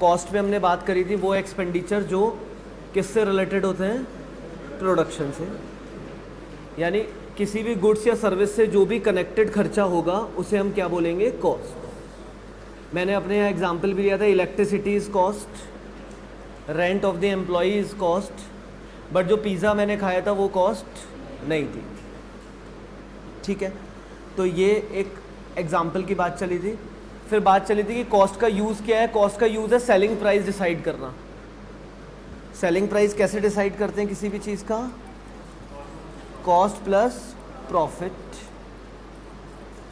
Cost में हमने बात करी थी वो एक्सपेंडिचर जो किससे रिलेटेड होते हैं, प्रोडक्शन से, यानी किसी भी गुड्स या सर्विस से जो भी कनेक्टेड खर्चा होगा उसे हम क्या बोलेंगे, कॉस्ट। मैंने अपने यहाँ एग्जांपल भी लिया था, electricity is cost, rent of the employee is cost, but जो पिज़्ज़ा मैंने खाया था वो कॉस्ट नहीं थी। ठीक है, तो ये एक एग्जांपल की बात चली थी। फिर बात चली थी कि कॉस्ट का यूज़ क्या है। कॉस्ट का यूज़ है सेलिंग प्राइस डिसाइड करना। सेलिंग प्राइस कैसे डिसाइड करते हैं किसी भी चीज़ का, कॉस्ट प्लस प्रॉफिट।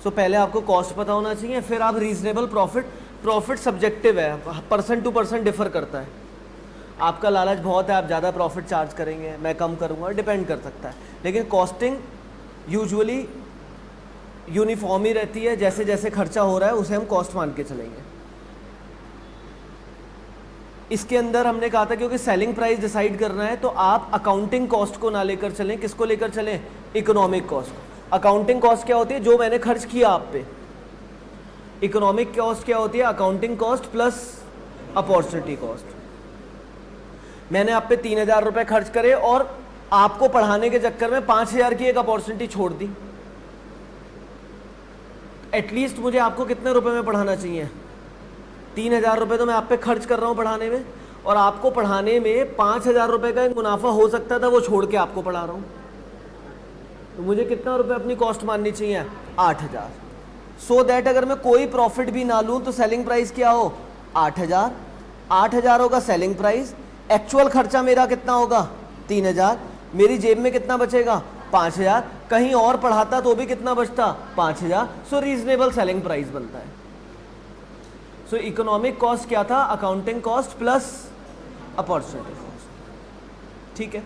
सो पहले आपको कॉस्ट पता होना चाहिए, फिर आप रीजनेबल प्रॉफिट। प्रॉफिट सब्जेक्टिव है, पर्सन टू पर्सन डिफर करता है। आपका लालच बहुत है, आप ज़्यादा प्रॉफिट चार्ज करेंगे, मैं कम करूँगा, डिपेंड कर सकता है। लेकिन कॉस्टिंग यूजुअली यूनिफॉर्म ही रहती है, जैसे जैसे खर्चा हो रहा है उसे हम कॉस्ट मान के चलेंगे। इसके अंदर हमने कहा था क्योंकि सेलिंग प्राइस डिसाइड करना है तो आप अकाउंटिंग कॉस्ट को ना लेकर चलें, किसको लेकर चलें, इकोनॉमिक कॉस्ट को। अकाउंटिंग कॉस्ट क्या होती है, जो मैंने खर्च किया आप पे। इकोनॉमिक कॉस्ट क्या होती है, accounting cost plus opportunity cost. मैंने आप पे 3,000 रुपये खर्च करे और आपको पढ़ाने के चक्कर में 5,000 की एक अपॉर्चुनिटी छोड़ दी। एटलीस्ट मुझे आपको कितने रुपए में पढ़ाना चाहिए, 3,000 रुपये तो मैं आप पे खर्च कर रहा हूँ पढ़ाने में, और आपको पढ़ाने में 5,000 रुपये का एक मुनाफा हो सकता था, वो छोड़ के आपको पढ़ा रहा हूँ। तो मुझे कितना रुपये अपनी कॉस्ट माननी चाहिए, 8,000। सो दैट अगर मैं कोई प्रॉफिट भी ना लूँ तो सेलिंग प्राइस क्या हो, 8,000। 8,000 होगा सेलिंग प्राइस। एक्चुअल खर्चा मेरा कितना होगा, 3,000। मेरी जेब में कितना बचेगा, 5,000। कहीं और पढ़ाता तो भी कितना बचता, 5,000। सो रीजनेबल सेलिंग प्राइस बनता है। सो इकोनॉमिक कॉस्ट क्या था, accounting cost plus opportunity cost. ठीक है,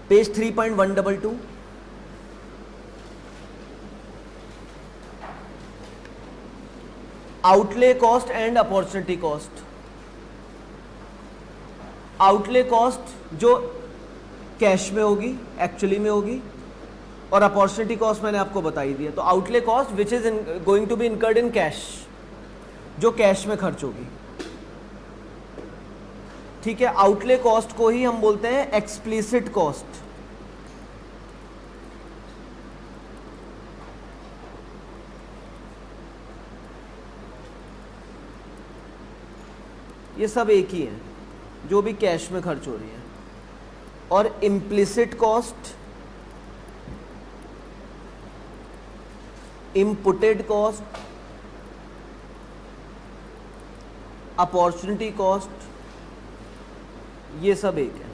page 3.122। Outlay cost and opportunity cost. Outlay cost जो कैश में होगी, एक्चुअली में होगी, और अपॉर्चुनिटी कॉस्ट मैंने आपको बताई दी है। तो outlay cost which is going to be incurred in cash, जो कैश में खर्च होगी। ठीक है, आउटले कॉस्ट को ही हम बोलते हैं एक्सप्लिसिट कॉस्ट। ये सब एक ही है, जो भी कैश में खर्च हो रही है। और implicit cost, inputted cost, opportunity cost, ये सब एक है।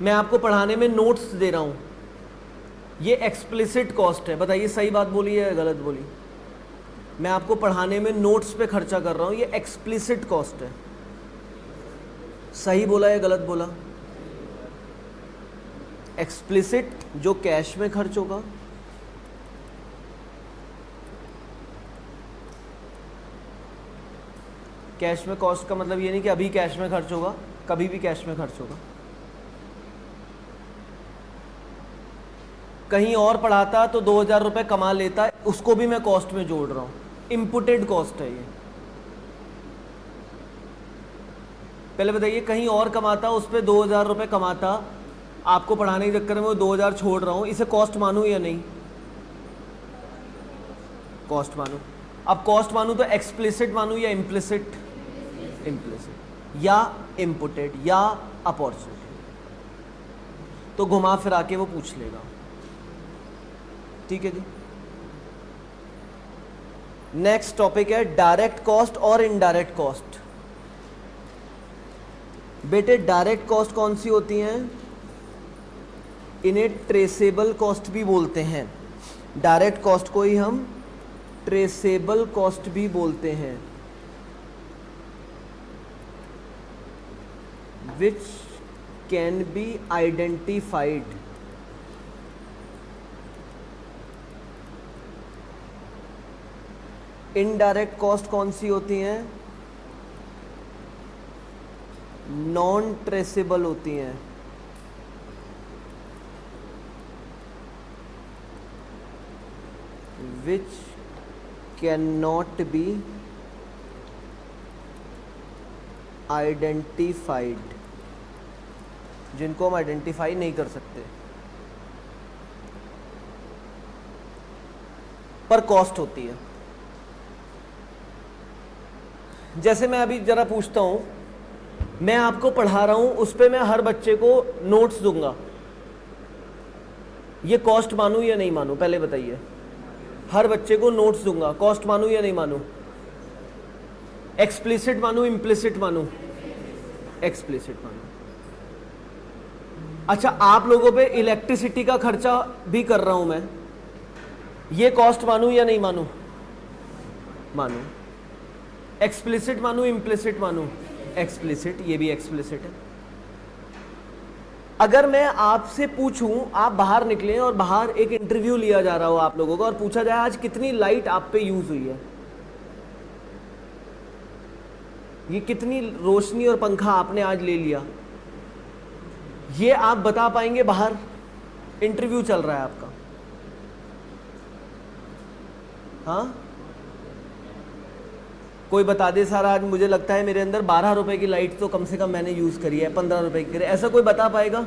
मैं आपको पढ़ाने में नोट्स दे रहा हूं, ये एक्सप्लिसिट कॉस्ट है। बताइए सही बात बोली है गलत बोली। मैं आपको पढ़ाने में नोट्स पे खर्चा कर रहा हूं, ये एक्सप्लिसिट कॉस्ट है। सही बोला या गलत बोला? एक्सप्लिसिट जो कैश में खर्च होगा, कैश में कॉस्ट का मतलब ये नहीं कि अभी कैश में खर्च होगा, कभी भी कैश में खर्च होगा। कहीं और पढ़ाता तो 2,000 रुपये कमा लेता, उसको भी मैं कॉस्ट में जोड़ रहा हूँ। इम्पुटेड कॉस्ट है ये। पहले बताइए, कहीं और कमाता उस पर 2,000 रुपये कमाता, आपको पढ़ाने के चक्कर में वो 2,000 छोड़ रहा हूँ, इसे कॉस्ट मानूँ या नहीं? कॉस्ट मानूँ। अब कॉस्ट मानूँ तो एक्सप्लिसिट मानूँ या इम्प्लिसिट? इम्प्लिसिट या इम्पुटेड या अपॉर्चुनिटी, तो घुमा फिरा के वो पूछ लेगा। ठीक है जी। नेक्स्ट टॉपिक है डायरेक्ट कॉस्ट और इनडायरेक्ट कॉस्ट। बेटे डायरेक्ट कॉस्ट कौन सी होती हैं? इन्हें ट्रेसेबल कॉस्ट भी बोलते हैं। डायरेक्ट कॉस्ट को ही हम ट्रेसेबल कॉस्ट भी बोलते हैं, which can be identified. Indirect cost कौन सी होती हैं? नॉन ट्रेसेबल होती हैं। Which can not be identified, जिनको हम आइडेंटिफाई नहीं कर सकते पर कॉस्ट होती है। जैसे मैं अभी जरा पूछता हूं, मैं आपको पढ़ा रहा हूं, उस पे मैं हर बच्चे को नोट्स दूंगा, ये कॉस्ट मानूं या नहीं मानूं? पहले बताइए। हर बच्चे को नोट्स दूंगा, कॉस्ट मानूं या नहीं मानूं? एक्सप्लिसिट मानूं, इम्प्लिसिट मानूं? एक्सप्लिसिट मानूं। अच्छा, आप लोगों पे इलेक्ट्रिसिटी का खर्चा भी कर रहा हूं मैं, ये कॉस्ट मानूं या नहीं मानूं? मानूं। एक्सप्लिसिट मानूं, इम्प्लिसिट मानूं? एक्सप्लिसिट, ये भी एक्सप्लिसिट है। अगर मैं आपसे पूछूं, आप बाहर निकले और बाहर एक इंटरव्यू लिया जा रहा हो आप लोगों का और पूछा जाए आज कितनी लाइट आप पे यूज हुई है, ये कितनी रोशनी और पंखा आपने आज ले लिया, ये आप बता पाएंगे? बाहर इंटरव्यू चल रहा है आपका, हाँ? कोई बता दे सर आज मुझे लगता है मेरे अंदर 12 रुपए की लाइट तो कम से कम मैंने यूज करी है, 15 रुपए की करी, ऐसा कोई बता पाएगा?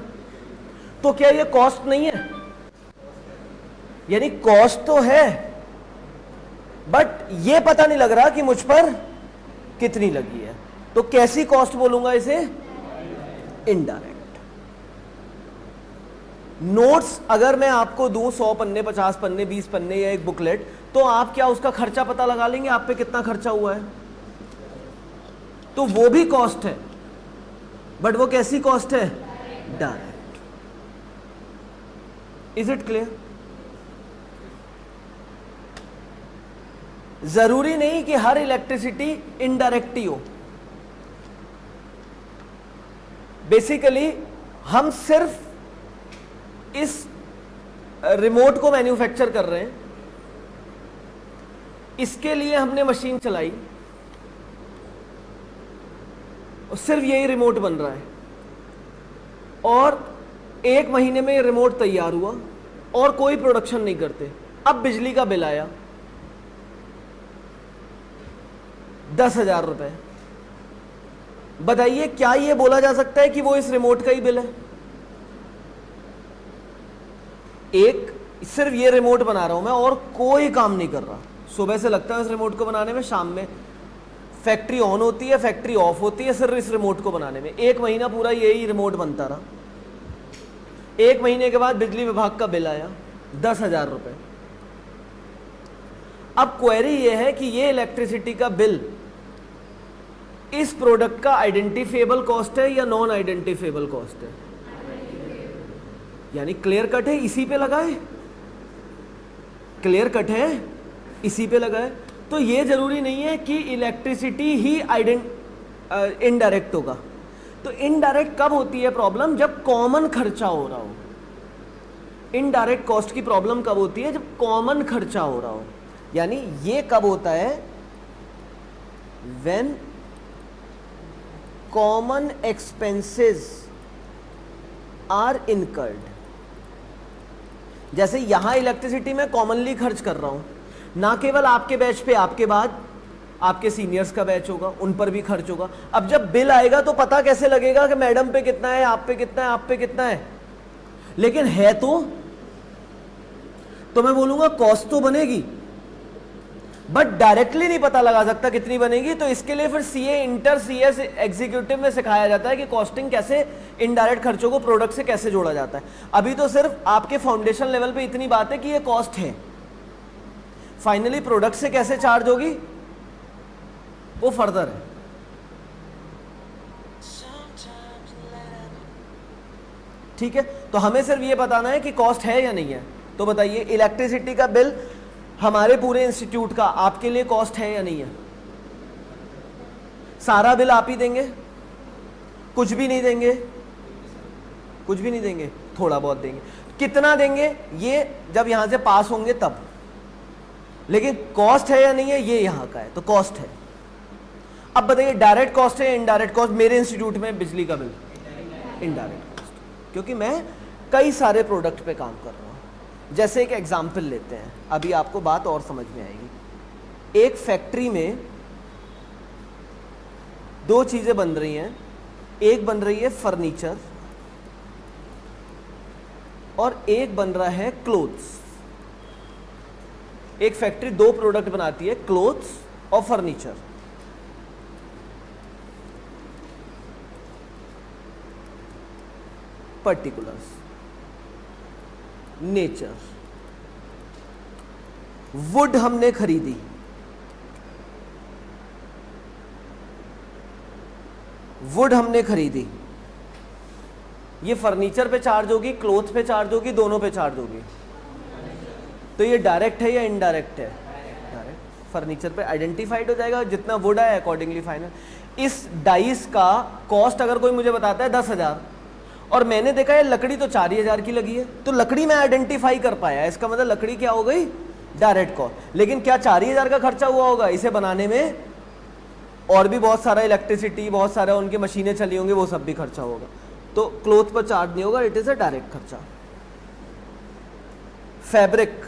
तो क्या ये कॉस्ट नहीं है? यानी कॉस्ट तो है बट ये पता नहीं लग रहा कि मुझ पर कितनी लगी है, तो कैसी कॉस्ट बोलूंगा इसे? इनडायरेक्ट। नोट्स अगर मैं आपको दूं 100 पन्ने, 50 पन्ने, 20 पन्ने या एक बुकलेट, तो आप क्या उसका खर्चा पता लगा लेंगे आप पे कितना खर्चा हुआ है? तो वो भी कॉस्ट है बट वो कैसी कॉस्ट है? डायरेक्ट। Is it clear? जरूरी नहीं कि हर इलेक्ट्रिसिटी इनडायरेक्ट ही हो। बेसिकली हम सिर्फ इस रिमोट को मैन्युफैक्चर कर रहे हैं, इसके लिए हमने मशीन चलाई और सिर्फ यही रिमोट बन रहा है और 1 महीने में रिमोट तैयार हुआ और कोई प्रोडक्शन नहीं करते। अब बिजली का बिल आया 10,000 रुपए। बताइए क्या यह बोला जा सकता है कि वो इस रिमोट का ही बिल है? एक सिर्फ ये रिमोट बना रहा हूं मैं और कोई काम नहीं कर रहा, सुबह से लगता है इस रिमोट को बनाने में, शाम में फैक्ट्री ऑन होती है, फैक्ट्री ऑफ होती है, सिर्फ इस रिमोट को बनाने में 1 महीना पूरा यही रिमोट बनता रहा। 1 महीने के बाद बिजली विभाग का बिल आया 10,000 रुपए। अब क्वेरी यह है कि ये इलेक्ट्रिसिटी का बिल इस प्रोडक्ट का आइडेंटिफिएबल कॉस्ट है या नॉन आइडेंटिफिएबल कॉस्ट है? यानी क्लियर कट है, इसी पे लगाए, क्लियर कट है, इसी पे लगाए। तो ये जरूरी नहीं है कि इलेक्ट्रिसिटी ही इनडायरेक्ट होगा। तो इनडायरेक्ट कब होती है प्रॉब्लम? जब कॉमन खर्चा हो रहा हो। इनडायरेक्ट कॉस्ट की प्रॉब्लम कब होती है? जब कॉमन खर्चा हो रहा हो। यानी ये कब होता है? When common expenses are incurred. जैसे यहां इलेक्ट्रिसिटी में कॉमनली खर्च कर रहा हूं, ना केवल आपके बैच पे, आपके बाद आपके सीनियर्स का बैच होगा, उन पर भी खर्च होगा। अब जब बिल आएगा तो पता कैसे लगेगा कि मैडम पे कितना है, आप पे कितना है, आप पे कितना है? लेकिन है तो मैं बोलूंगा कॉस्ट तो बनेगी बट डायरेक्टली नहीं पता लगा सकता कितनी बनेगी। तो इसके लिए फिर सीए इंटर, सीएस एग्जीक्यूटिव में सिखाया जाता है कि कॉस्टिंग कैसे, इनडायरेक्ट खर्चों को प्रोडक्ट से कैसे जोड़ा जाता है। अभी तो सिर्फ आपके फाउंडेशन लेवल पे इतनी बात है कि ये कॉस्ट है, फाइनली प्रोडक्ट से कैसे चार्ज होगी वो फर्दर है। ठीक है, तो हमें सिर्फ ये बताना है कि कॉस्ट है या नहीं है। तो बताइए इलेक्ट्रिसिटी का बिल हमारे पूरे इंस्टीट्यूट का आपके लिए कॉस्ट है या नहीं है? सारा बिल आप ही देंगे? कुछ भी नहीं देंगे? कुछ भी नहीं देंगे, थोड़ा बहुत देंगे। कितना देंगे ये जब यहां से पास होंगे तब। लेकिन कॉस्ट है या नहीं है ये यहां का है, तो कॉस्ट है। अब बताइए डायरेक्ट कॉस्ट है या इनडायरेक्ट कॉस्ट? मेरे इंस्टीट्यूट में बिजली का बिल इनडायरेक्ट कॉस्ट, क्योंकि मैं कई सारे प्रोडक्ट पे काम कर रहा हूं। जैसे एक एग्जाम्पल लेते हैं, अभी आपको बात और समझ में आएगी। एक फैक्ट्री में दो चीजें बन रही हैं, एक बन रही है फर्नीचर और एक बन रहा है क्लोथ्स। एक फैक्ट्री दो प्रोडक्ट बनाती है, क्लोथ्स और फर्नीचर। पर्टिकुलर्स, नेचर, वुड हमने खरीदी, वुड हमने खरीदी, ये फर्नीचर पे चार्ज होगी, क्लोथ पे चार्ज होगी, दोनों पे चार्ज होगी। तो ये डायरेक्ट है या इनडायरेक्ट है? डायरेक्ट। फर्नीचर पे आइडेंटिफाइड हो जाएगा, जितना वुड है अकॉर्डिंगली फाइनल। इस डाइस का कॉस्ट अगर कोई मुझे बताता है 10,000 और मैंने देखा है लकड़ी तो 4,000 की लगी है, तो लकड़ी मैं आइडेंटिफाई कर पाया, इसका मतलब लकड़ी क्या हो गई? Direct cost. लेकिन क्या 4,000 का खर्चा हुआ होगा इसे बनाने में? और भी बहुत सारा इलेक्ट्रिसिटी, बहुत सारा उनकी मशीनें चली होंगी, वो सब भी खर्चा होगा। तो क्लोथ पर चार्ज नहीं होगा, इट इज अ डायरेक्ट खर्चा। फैब्रिक,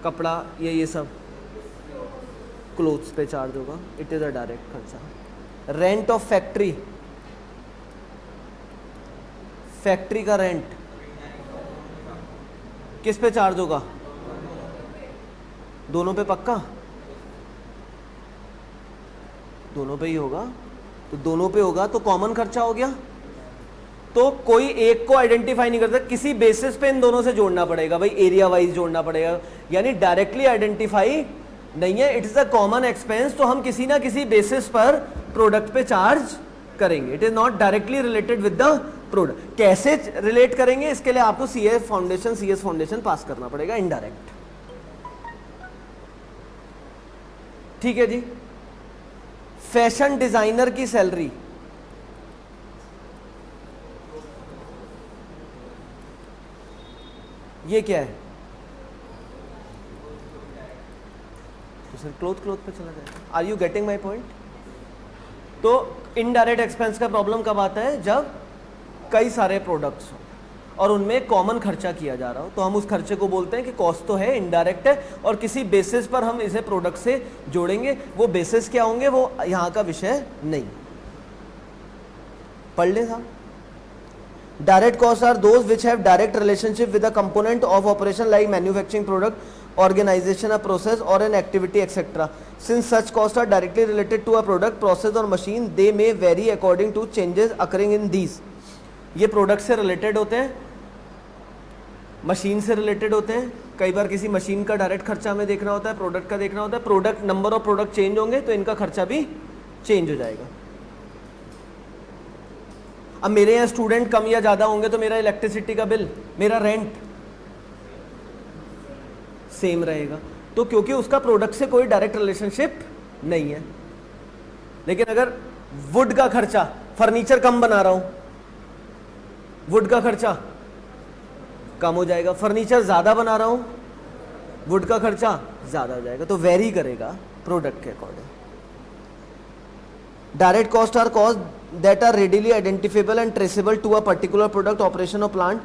कपड़ा, ये सब क्लोथ्स पे चार्ज होगा, इट इज अ डायरेक्ट खर्चा। रेंट ऑफ फैक्ट्री, फैक्ट्री का रेंट किस पे चार्ज होगा? दोनों पे पक्का? दोनों पे ही होगा। तो दोनों पे होगा तो कॉमन खर्चा हो गया। तो कोई एक को आइडेंटिफाई नहीं करता, किसी बेसिस पे इन दोनों से जोड़ना पड़ेगा भाई, एरिया वाइज जोड़ना पड़ेगा, यानी डायरेक्टली आइडेंटिफाई नहीं है, it is a common expense. तो हम किसी ना किसी बेसिस पर प्रोडक्ट पे चार्ज करेंगे, it is not directly related with the product. कैसे रिलेट करेंगे? इसके लिए आपको सीएस फाउंडेशन पास करना पड़ेगा, इनडायरेक्ट। ठीक है जी। फैशन डिजाइनर की सैलरी, ये क्या है? तो सर क्लोथ पे चला जाएगा। Are you getting my point? तो इनडायरेक्ट एक्सपेंस का प्रॉब्लम कब आता है? जब कई सारे प्रोडक्ट्स हो और उनमें कॉमन खर्चा किया जा रहा हो, तो हम उस खर्चे को बोलते हैं कि कॉस्ट तो है, इनडायरेक्ट है, और किसी बेसिस पर हम इसे प्रोडक्ट से जोड़ेंगे। वो बेसिस क्या होंगे वो यहाँ का विषय नहीं, पढ़ लें साहब। Direct cost are those which have direct relationship with a component of operation like manufacturing product, organization, a process or an activity, etc. Since such costs are directly related to a product, process or machine, they may vary according to changes occurring in these. ये product से related होते हैं, machine से related होते हैं। कई बार किसी machine का डायरेक्ट खर्चा हमें देखना होता है, प्रोडक्ट का देखना होता है। Product, number of product change होंगे तो इनका खर्चा भी चेंज हो जाएगा। अब मेरे यहाँ स्टूडेंट कम या ज़्यादा होंगे तो मेरा इलेक्ट्रिसिटी का बिल, मेरा रेंट सेम रहेगा। तो क्योंकि उसका प्रोडक्ट से कोई डायरेक्ट रिलेशनशिप नहीं है। लेकिन अगर वुड का खर्चा, फर्नीचर कम बना रहा हूं, वुड का खर्चा कम हो जाएगा। फर्नीचर ज्यादा बना रहा हूं, वुड का खर्चा ज्यादा हो जाएगा। तो वेरी करेगा प्रोडक्ट के according. Direct cost are cost that are readily identifiable and traceable to a particular product, operation और plant.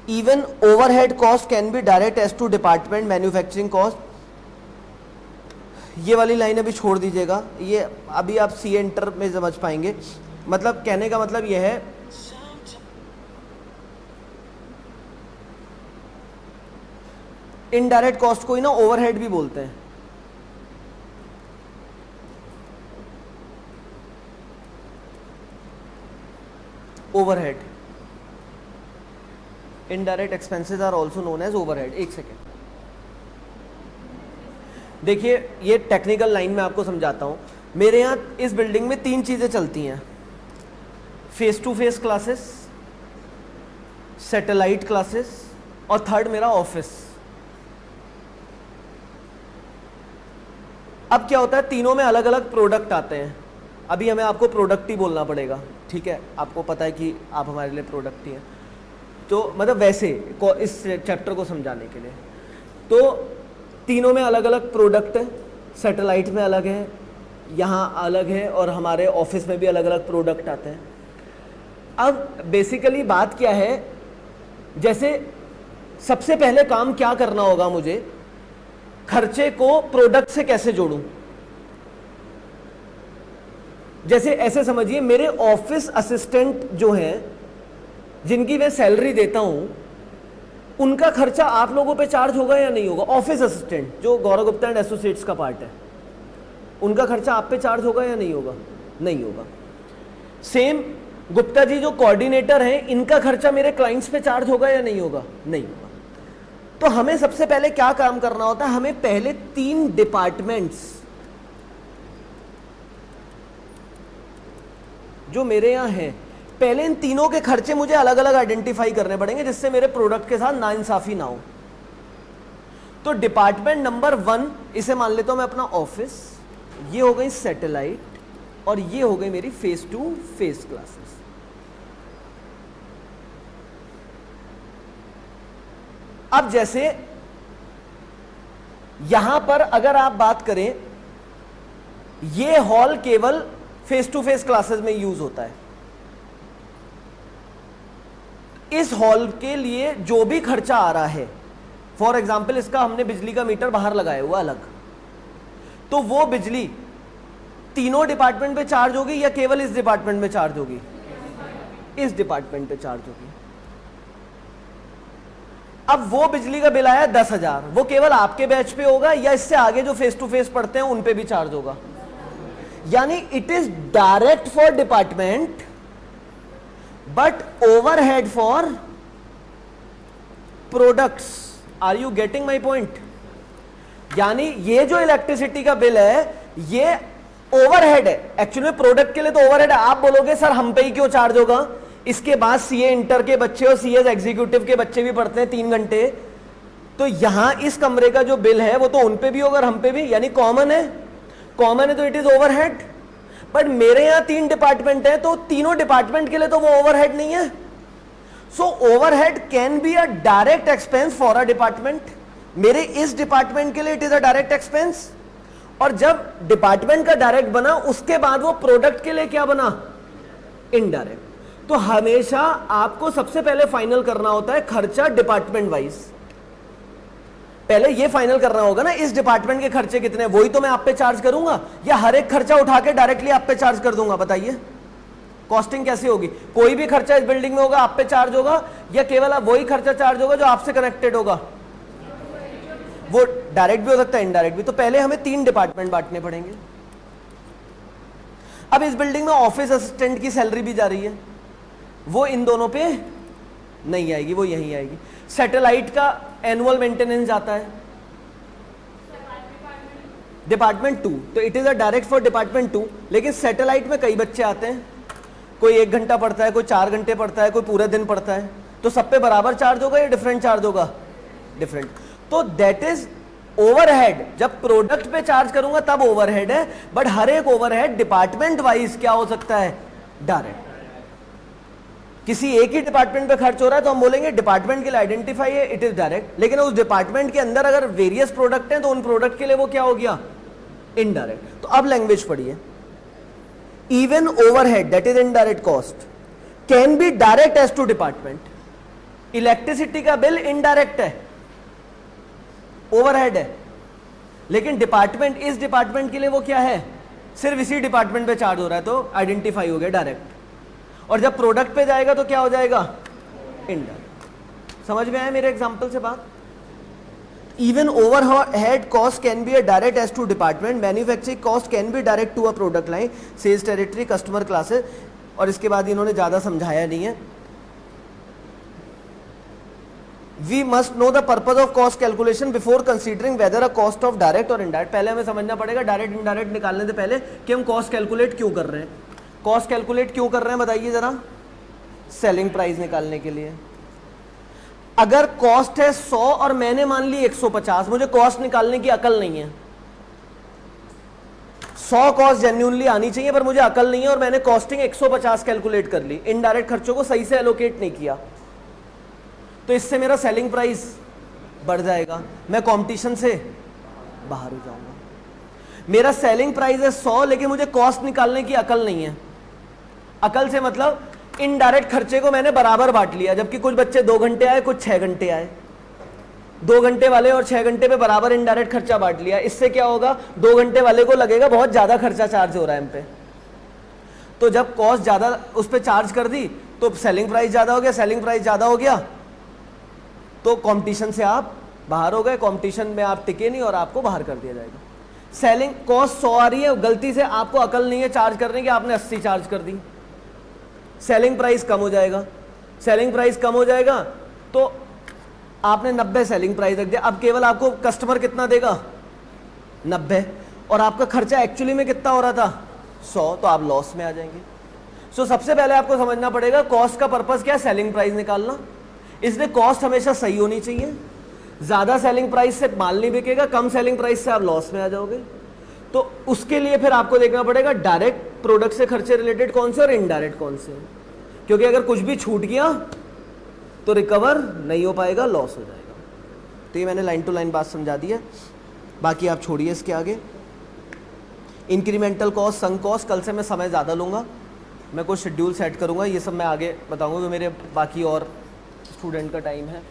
Even overhead cost can be direct as to department manufacturing cost. ये वाली लाइन अभी छोड़ दीजिएगा, ये अभी आप सी एंटर में समझ पाएंगे। मतलब कहने का मतलब यह है, इनडायरेक्ट कॉस्ट को ही ना ओवरहेड भी बोलते हैं। Overhead, indirect expenses are also known as overhead. एक सेकेंड देखिए, ये टेक्निकल लाइन में आपको समझाता हूं। मेरे यहाँ इस बिल्डिंग में 3 चीजें चलती हैं, face to face classes, satellite classes और थर्ड मेरा ऑफिस। अब क्या होता है, तीनों में अलग अलग प्रोडक्ट आते हैं। अभी हमें आपको प्रोडक्ट ही बोलना पड़ेगा, ठीक है? आपको पता है कि आप हमारे लिए प्रोडक्ट ही हैं। तो मतलब वैसे इस चैप्टर को समझाने के लिए, तो तीनों में अलग अलग प्रोडक्ट है। सैटेलाइट में अलग है, यहाँ अलग है, और हमारे ऑफिस में भी अलग अलग प्रोडक्ट आते हैं। अब बेसिकली बात क्या है, जैसे सबसे पहले काम क्या करना होगा मुझे, खर्चे को प्रोडक्ट से कैसे जोड़ूं। जैसे ऐसे समझिए, मेरे ऑफिस असिस्टेंट जो हैं, जिनकी मैं सैलरी देता हूं, उनका खर्चा आप लोगों पे चार्ज होगा या नहीं होगा। ऑफिस असिस्टेंट जो गौरव गुप्ता एंड एसोसिएट्स का पार्ट है, उनका खर्चा आप पे चार्ज होगा या नहीं होगा, नहीं होगा। सेम गुप्ता जी जो कोऑर्डिनेटर हैं, इनका खर्चा मेरे क्लाइंट्स पे चार्ज होगा या नहीं होगा, नहीं होगा। तो हमें सबसे पहले क्या काम करना होता है, हमें पहले 3 डिपार्टमेंट्स जो मेरे यहां हैं, पहले इन तीनों के खर्चे मुझे अलग अलग आइडेंटिफाई करने पड़ेंगे, जिससे मेरे प्रोडक्ट के साथ नाइंसाफी ना हो। तो डिपार्टमेंट नंबर 1 इसे मान लेता हूं मैं अपना ऑफिस, ये हो गई सैटेलाइट, और ये हो गई मेरी फेस टू फेस क्लासेस। अब जैसे यहां पर अगर आप बात करें, ये हॉल केवल फेस टू फेस क्लासेस में यूज होता है। इस हॉल के लिए जो भी खर्चा आ रहा है, फॉर एग्जाम्पल इसका हमने बिजली का मीटर बाहर लगाया हुआ अलग, तो वो बिजली तीनों डिपार्टमेंट पे चार्ज होगी या केवल इस डिपार्टमेंट में चार्ज होगी, इस डिपार्टमेंट पे चार्ज होगी। अब वो बिजली का बिल आया 10,000, वो केवल आपके बैच पे होगा या इससे आगे जो फेस टू फेस पढ़ते हैं उन पे भी चार्ज होगा। यानी it is direct for department but overhead for products. Are you getting my point? यानी ये जो इलेक्ट्रिसिटी का बिल है ये ओवरहेड है, एक्चुअली प्रोडक्ट के लिए तो ओवरहेड है। आप बोलोगे सर हम पे ही क्यों चार्ज होगा, इसके बाद सीए इंटर के बच्चे और सीए एग्जीक्यूटिव के बच्चे भी पढ़ते हैं 3 घंटे, तो यहां इस कमरे का जो बिल है वो तो उन पे भी होगा और हम पे भी, यानी कॉमन है, कॉमन है तो इट इज ओवरहेड। बट मेरे यहां 3 डिपार्टमेंट है तो तीनों डिपार्टमेंट के लिए तो वो ओवरहेड नहीं है। So overhead can be a direct expense for a department. मेरे इस डिपार्टमेंट के लिए it is a direct expense, और जब डिपार्टमेंट का डायरेक्ट बना उसके बाद वो प्रोडक्ट के लिए क्या बना, इनडायरेक्ट। तो हमेशा आपको सबसे पहले फाइनल करना होता है खर्चा डिपार्टमेंट वाइज। पहले ये फाइनल करना होगा ना इस डिपार्टमेंट के खर्चे कितने, वही तो मैं आप पे चार्ज करूंगा या हर एक खर्चा उठा के डायरेक्टली आप पे चार्ज कर दूंगा। बताइए कॉस्टिंग कैसी होगी? कोई भी खर्चा इस बिल्डिंग में होगा आप पे चार्ज होगा या केवल वही खर्चा चार्ज होगा जो आपसे कनेक्टेड होगा? वो डायरेक्ट भी हो सकता है इनडायरेक्ट भी। तो पहले हमें 3 डिपार्टमेंट बांटने पड़ेंगे। अब इस बिल्डिंग में ऑफिस असिस्टेंट की सैलरी भी जा रही है, वो इन दोनों पे नहीं आएगी, वो यहीं आएगी। सैटेलाइट का एनुअल मेंटेनेंस जाता है डिपार्टमेंट 2, तो it is a direct for department 2। लेकिन सैटेलाइट में कई बच्चे आते हैं, कोई 1 घंटा पढ़ता है, कोई 4 घंटे पढ़ता है, कोई पूरा दिन पढ़ता है, तो सब पे बराबर चार्ज होगा या डिफरेंट चार्ज होगा? डिफरेंट। तो दैट इज ओवरहेड। जब प्रोडक्ट पे चार्ज करूंगा तब ओवरहेड है, बट हर एक ओवरहेड डिपार्टमेंट वाइज क्या हो सकता है, डायरेक्ट। किसी एक ही डिपार्टमेंट पे खर्च हो रहा है तो हम बोलेंगे डिपार्टमेंट के लिए आइडेंटिफाई है, इट इज डायरेक्ट। लेकिन उस डिपार्टमेंट के अंदर अगर वेरियस प्रोडक्ट हैं तो उन प्रोडक्ट के लिए वो क्या हो गया, इनडायरेक्ट। तो अब लैंग्वेज पढ़िए, even overhead that is indirect cost can be direct as to department. Electricity का बिल इनडायरेक्ट है, ओवरहेड है, लेकिन डिपार्टमेंट, इस डिपार्टमेंट के लिए वो क्या है, सिर्फ इसी डिपार्टमेंट पे चार्ज हो रहा है, तो आइडेंटिफाई हो गया डायरेक्ट। और जब प्रोडक्ट पे जाएगा तो क्या हो जाएगा, इनडायरेक्ट। समझ में आया मेरे एग्जांपल से बात? Even overhead cost can be a direct as to department, manufacturing cost can be direct to a product line, sales territory, customer classes. और इसके बाद इन्होंने ज्यादा समझाया नहीं है। We must know the purpose of cost calculation before considering whether a cost of direct or indirect। पहले हमें समझना पड़ेगा डायरेक्ट इनडायरेक्ट निकालने से पहले कि हम कॉस्ट कैलकुलेट क्यों कर रहे हैं। कॉस्ट कैलकुलेट क्यों कर रहे हैं बताइए जरा? सेलिंग प्राइस निकालने के लिए। अगर कॉस्ट है 100 और मैंने मान ली 150, मुझे कॉस्ट निकालने की अकल नहीं है। 100 कॉस्ट जेन्युइनली आनी चाहिए पर मुझे अकल नहीं है और मैंने कॉस्टिंग 150 कैलकुलेट कर ली, इनडायरेक्ट खर्चों को सही से एलोकेट नहीं किया, तो इससे मेरा सेलिंग प्राइस बढ़ जाएगा, मैं कंपटीशन से बाहर हो जाऊंगा। मेरा सेलिंग प्राइस है 100 लेकिन मुझे कॉस्ट निकालने की अकल नहीं है। अकल से मतलब इनडायरेक्ट खर्चे को मैंने बराबर बांट लिया, जबकि कुछ बच्चे 2 घंटे आए, कुछ 6 घंटे आए, 2 घंटे वाले और 6 घंटे पे बराबर इनडायरेक्ट खर्चा बांट लिया। इससे क्या होगा, 2 घंटे वाले को लगेगा बहुत ज्यादा खर्चा चार्ज हो रहा है इन पे, तो जब कॉस्ट ज्यादा उस पर चार्ज कर दी तो सेलिंग प्राइस ज्यादा हो गया, सेलिंग प्राइस ज्यादा हो गया तो कंपटीशन से आप बाहर हो गए, कंपटीशन में आप टिके नहीं और आपको बाहर कर दिया जाएगा। सेलिंग कॉस्ट 100 आ रही है, गलती से आपको अकल नहीं है चार्ज करने की, आपने 80 चार्ज कर दी, सेलिंग प्राइस कम हो जाएगा। सेलिंग प्राइस कम हो जाएगा तो आपने 90 सेलिंग प्राइस रख दिया, अब केवल आपको कस्टमर कितना देगा, 90, और आपका खर्चा एक्चुअली में कितना हो रहा था, 100, तो आप लॉस में आ जाएंगे। सो सबसे पहले आपको समझना पड़ेगा कॉस्ट का पर्पस क्या है, सेलिंग प्राइस निकालना। इसलिए कॉस्ट हमेशा सही होनी चाहिए, ज्यादा सेलिंग प्राइस से माल नहीं बिकेगा, कम सेलिंग प्राइस से आप लॉस में आ जाओगे। तो उसके लिए फिर आपको देखना पड़ेगा डायरेक्ट प्रोडक्ट से खर्चे रिलेटेड कौन से और इनडायरेक्ट कौन से, क्योंकि अगर कुछ भी छूट गया तो रिकवर नहीं हो पाएगा, लॉस हो जाएगा। तो ये मैंने लाइन टू लाइन बात समझा दी है, बाकी आप छोड़िए इसके आगे। इंक्रीमेंटल कॉस्ट, संक कॉस्ट, कल से मैं समय ज़्यादा लूँगा, मैं कुछ शेड्यूल सेट करूँगा, ये सब मैं आगे बताऊँगा, तो मेरे बाकी और स्टूडेंट का टाइम है।